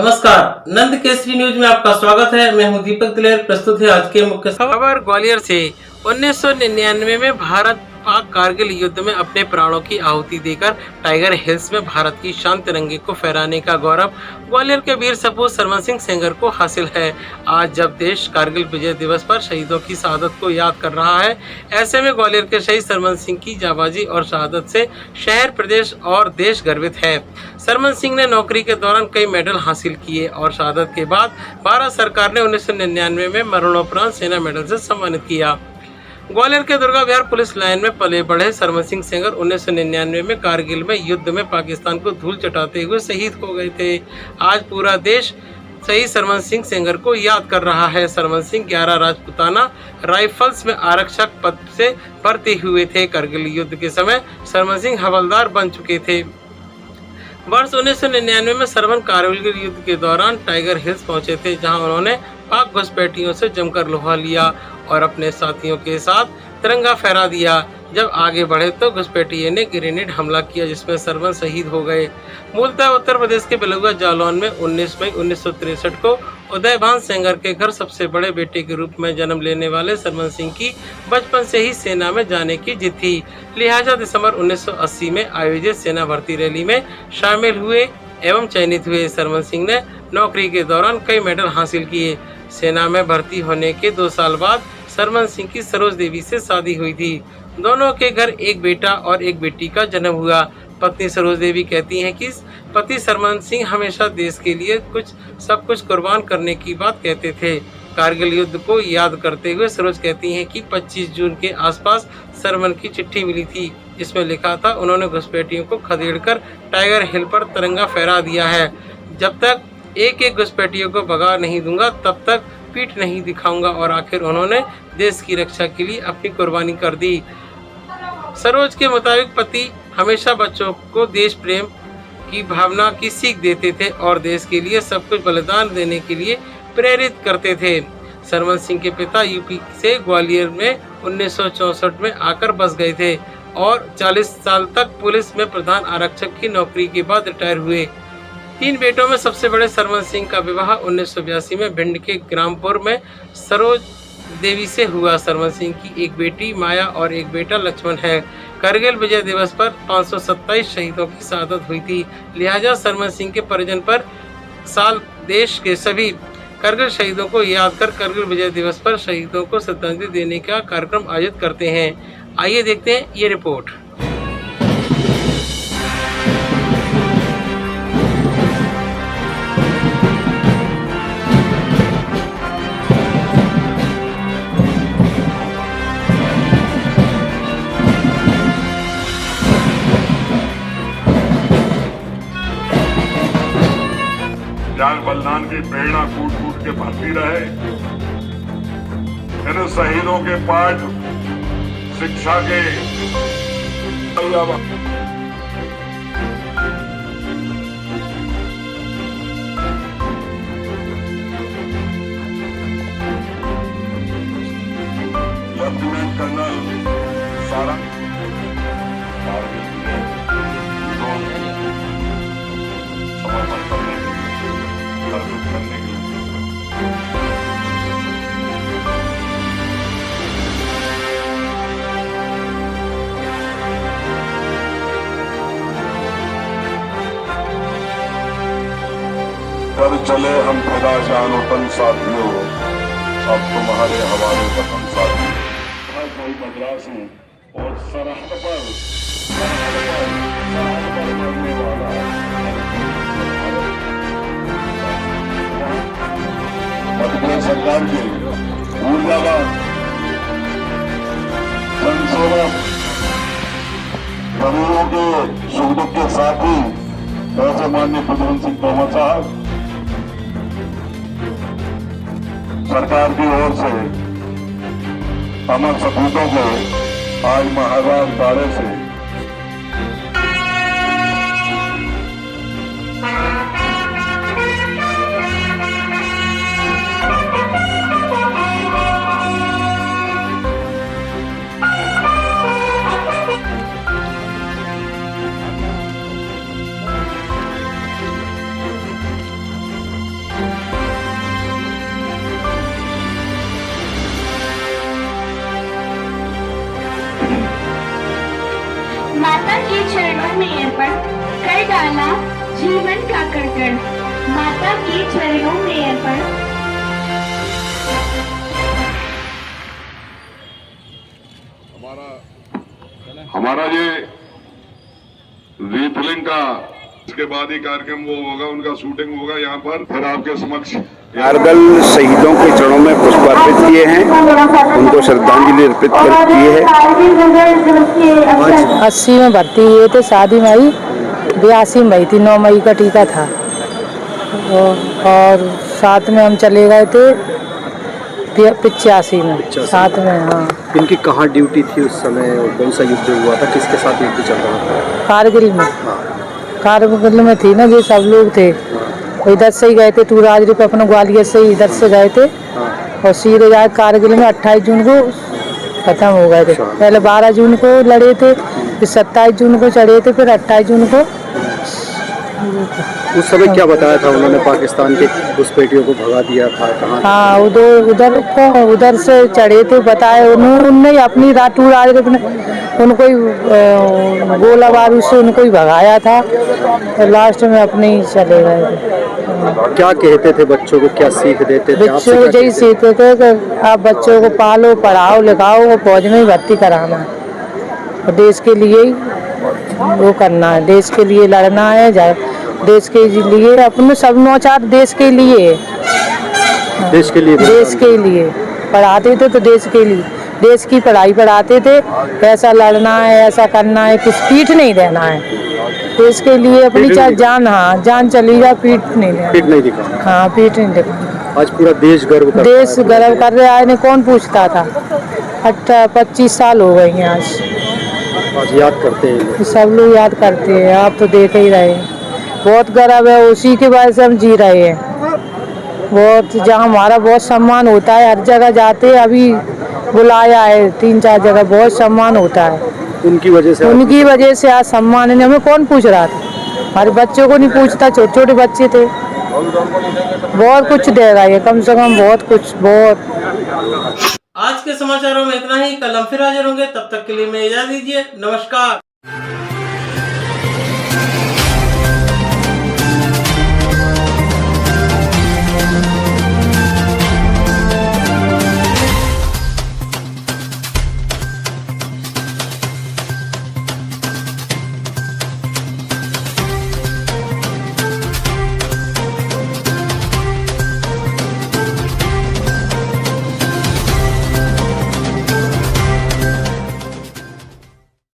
नमस्कार, नंद केसरी न्यूज में आपका स्वागत है। मैं हूं दीपक दिलेर। प्रस्तुत है आज के मुख्य खबर। ग्वालियर से 1999 में भारत पाक कारगिल युद्ध में अपने प्राणों की आहुति देकर टाइगर हिल्स में भारत की शान तिरंगे को फहराने का गौरव ग्वालियर के वीर सपूत सरमन सिंह सेंगर को हासिल है। आज जब देश कारगिल विजय दिवस पर शहीदों की शहादत को याद कर रहा है, ऐसे में ग्वालियर के शहीद सरमन सिंह की जाबाजी और शहादत से शहर, प्रदेश और देश गर्वित है। सरमन सिंह ने नौकरी के दौरान कई मेडल हासिल किए और शहादत के बाद भारत सरकार ने 1999 में मरणोपरांत सेना मेडल से सम्मानित किया। ग्वालियर के दुर्गा विहार पुलिस लाइन में पले बढ़े सरमन सिंह सेंगर 1999 में कारगिल में युद्ध में पाकिस्तान को धूल चटाते हुए शहीद हो गए थे। आज पूरा देश शहीद सरमन सिंह सेंगर को याद कर रहा है। सरमन सिंह 11 राजपूताना राइफल्स में आरक्षक पद से भर्ती हुए थे। कारगिल युद्ध के समय सरमन सिंह हवलदार बन चुके थे। वर्ष 1999 में सरमन कारगिल युद्ध के दौरान टाइगर हिल्स पहुंचे थे, जहां उन्होंने पाक घुसपैठियों से जमकर लोहा लिया और अपने साथियों के साथ तिरंगा फहरा दिया। जब आगे बढ़े तो घुसपैठियों ने ग्रेनेड हमला किया, जिसमें सरमन शहीद हो गए। मूलतः उत्तर प्रदेश के बेलुगा जालौन में 19 मई 1963 को उदयभान सेंगर के घर सबसे बड़े बेटे के रूप में जन्म लेने वाले सरमन सिंह की बचपन से ही सेना में जाने की जिद थी। लिहाजा दिसंबर 1980 में आयोजित सेना भर्ती रैली में शामिल हुए एवं चयनित हुए। सरमन सिंह ने नौकरी के दौरान कई मेडल हासिल किए। सेना में भर्ती होने के 2 साल बाद सरमन सिंह की सरोज देवी से शादी हुई थी। दोनों के घर एक बेटा और एक बेटी का जन्म हुआ। पत्नी सरोज देवी कहती हैं कि पति सरमन सिंह हमेशा देश के लिए सब कुछ कुर्बान करने की बात कहते थे। कारगिल युद्ध को याद करते हुए सरोज कहती हैं कि 25 जून के आसपास सरमन की चिट्ठी मिली थी, जिसमें लिखा था, उन्होंने घुसपैठियों को खदेड़कर टाइगर हिल पर तिरंगा फहरा दिया है। जब तक एक एक घुसपैठियों को भगा नहीं दूंगा, तब तक पीठ नहीं दिखाऊंगा। और आखिर उन्होंने देश की रक्षा के लिए अपनी कुर्बानी कर दी। सरोज के मुताबिक पति हमेशा बच्चों को देश प्रेम की भावना की सीख देते थे और देश के लिए सब कुछ बलिदान देने के लिए प्रेरित करते थे। सरमन सिंह के पिता यूपी से ग्वालियर में 1964 में आकर बस गए थे और 40 साल तक पुलिस में प्रधान आरक्षक की नौकरी के बाद रिटायर हुए। 3 बेटों में सबसे बड़े सरमन सिंह का विवाह 1982 में भिंड के ग्रामपुर में सरोज देवी से हुआ। सरमन सिंह की एक बेटी माया और एक बेटा लक्ष्मण है। कारगिल विजय दिवस पर 527 शहीदों की शहादत हुई थी। लिहाजा सरमन सिंह के परिजन पर साल देश के सभी कारगिल शहीदों को याद कर कारगिल विजय दिवस पर शहीदों को श्रद्धांजलि देने का कार्यक्रम आयोजित करते हैं। आइए देखते हैं ये रिपोर्ट। त्याग बलिदान की प्रेरणा कूट कूट के भरती रहे। इन शहीदों के पाठ शिक्षा के लेफ्टिनेंट कर्नल सारा समर्पण करने के करने के कर चले हम खुदा जानो तन साथियों, अब तुम्हारे हवाले वतन साथियों। कोई मद्रास हूँ और सरहद पर मरने वाला मध्य सरकार के ऊर्जावान जनसेवक करोड़ों के सुख दुख के साथी ऐसे माननीय प्रधान सिंह तोमर साहब, सरकार की ओर से अमर सपूतों को आज महाराज दारे से चरणों में अर्पण कर डाला जीवन का कड़कड़, माता के चरणों में अर्पण। हमारा ये रीफिलिंग का इसके बाद ही कार्यक्रम वो होगा, उनका शूटिंग होगा यहाँ पर, फिर आपके समक्ष कारगिल शहीदों के चरणों में पुष्प अर्पित किए हैं, उनको श्रद्धांजलि अर्पित की है। 80 में भर्ती हुए थे, शादी मई 82 मई थी, 9 मई का टीका था और साथ में हम चले गए थे 85 में, साथ में। हाँ, इनकी कहाँ ड्यूटी थी उस समय और कौन सा युद्ध हुआ था, किसके साथ युद्ध चल रहा था? कारगिल में। कारगिल में थी ना, ये सब लोग थे, इधर से ही गए थे, टू राजरी पे अपने ग्वालियर से इधर से गए थे और सीधे जाए कारगिल में 28 जून को खत्म हो गए थे। पहले 12 जून को लड़े थे, फिर 27 जून को चढ़े थे, फिर 28 जून को। उस समय क्या बताया था उन्होंने, पाकिस्तान के घुसपैठियों को भगा दिया था कहाँ? हाँ, उधर से चढ़े थे, बताए उन्होंने अपनी टू राजरी उनको ही गोला बारूद से उनको ही भगाया था और लास्ट में अपने ही चले गए थे। क्या कहते थे बच्चों को, क्या सीख देते थे? बच्चों को यही सीखते थे कि आप बच्चों को पालो, पढ़ाओ, लिखाओ, वो फौज में ही भर्ती कराना है और देश के लिए ही वो करना है, देश के लिए लड़ना है, देश के लिए अपने सब नौचार देश के लिए, देश के लिए पढ़ाते थे, तो देश के लिए, देश की पढ़ाई पढ़ाते थे। ऐसा लड़ना है, ऐसा करना है, किस पीठ नहीं देना है, देश के लिए अपनी चाहे जान, हाँ जान चली जाए, पीठ नहीं देना, पीठ नहीं दिखा। हाँ, पीठ नहीं दिखा। आज पूरा देश गर्व कर रहा है, कौन पूछता था। 25 साल हो गए हैं आज याद करते हैं, सब लोग याद करते हैं, आप तो देख ही रहे हैं। बहुत गर्व है, उसी की वजह से हम जी रहे हैं। बहुत, जहाँ हमारा बहुत सम्मान होता है, हर जगह जाते हैं, अभी बुलाया है 3-4 जगह, बहुत सम्मान होता है। उनकी वजह से आज सम्मान है। हमें कौन पूछ रहा था, हमारे बच्चों को नहीं पूछता, छोटे छोटे बच्चे थे। बहुत कुछ देगा ये, कम से कम बहुत कुछ, बहुत। आज के समाचारों में इतना ही, कल हम फिर हाजिर होंगे, तब तक के लिए मैं इजाजत दीजिए, नमस्कार।